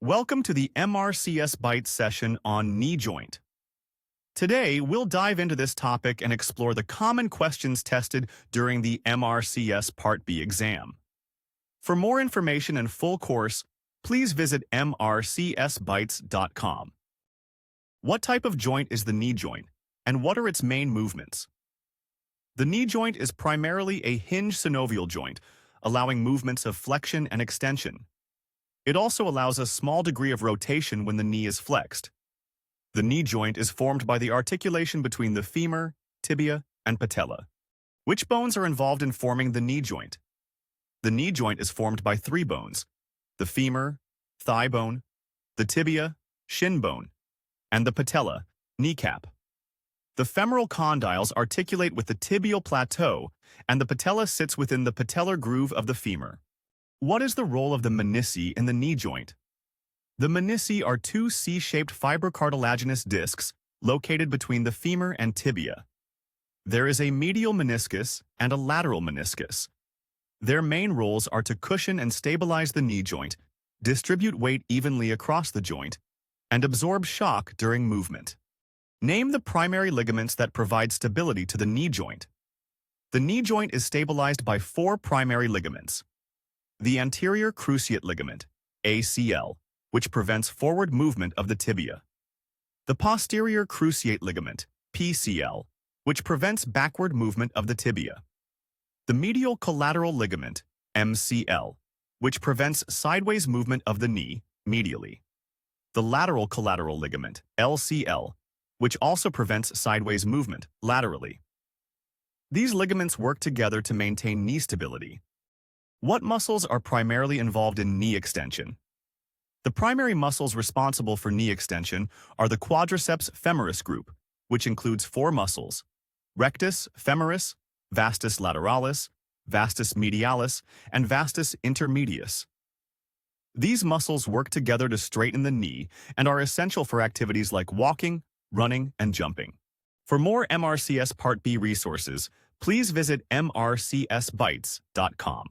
Welcome to the MRCS Bytes session on knee joint. Today, we'll dive into this topic and explore the common questions tested during the MRCS Part B exam. For more information and full course, please visit mrcsbytes.com. What type of joint is the knee joint, and what are its main movements? The knee joint is primarily a hinge synovial joint, allowing movements of flexion and extension. It also allows a small degree of rotation when the knee is flexed. The knee joint is formed by the articulation between the femur, tibia, and patella. Which bones are involved in forming the knee joint? The knee joint is formed by three bones: the femur, thigh bone, the tibia, shin bone, and the patella, kneecap. The femoral condyles articulate with the tibial plateau, and the patella sits within the patellar groove of the femur. What is the role of the menisci in the knee joint? The menisci are two C-shaped fibrocartilaginous discs located between the femur and tibia. There is a medial meniscus and a lateral meniscus. Their main roles are to cushion and stabilize the knee joint, distribute weight evenly across the joint, and absorb shock during movement. Name the primary ligaments that provide stability to the knee joint. The knee joint is stabilized by four primary ligaments: the anterior cruciate ligament, ACL, which prevents forward movement of the tibia; the posterior cruciate ligament, PCL, which prevents backward movement of the tibia; the medial collateral ligament, MCL, which prevents sideways movement of the knee, medially; the lateral collateral ligament, LCL, which also prevents sideways movement, laterally. These ligaments work together to maintain knee stability. What muscles are primarily involved in knee extension? The primary muscles responsible for knee extension are the quadriceps femoris group, which includes four muscles: rectus femoris, vastus lateralis, vastus medialis, and vastus intermedius. These muscles work together to straighten the knee and are essential for activities like walking, running, and jumping. For more MRCS Part B resources, please visit mrcsbytes.com.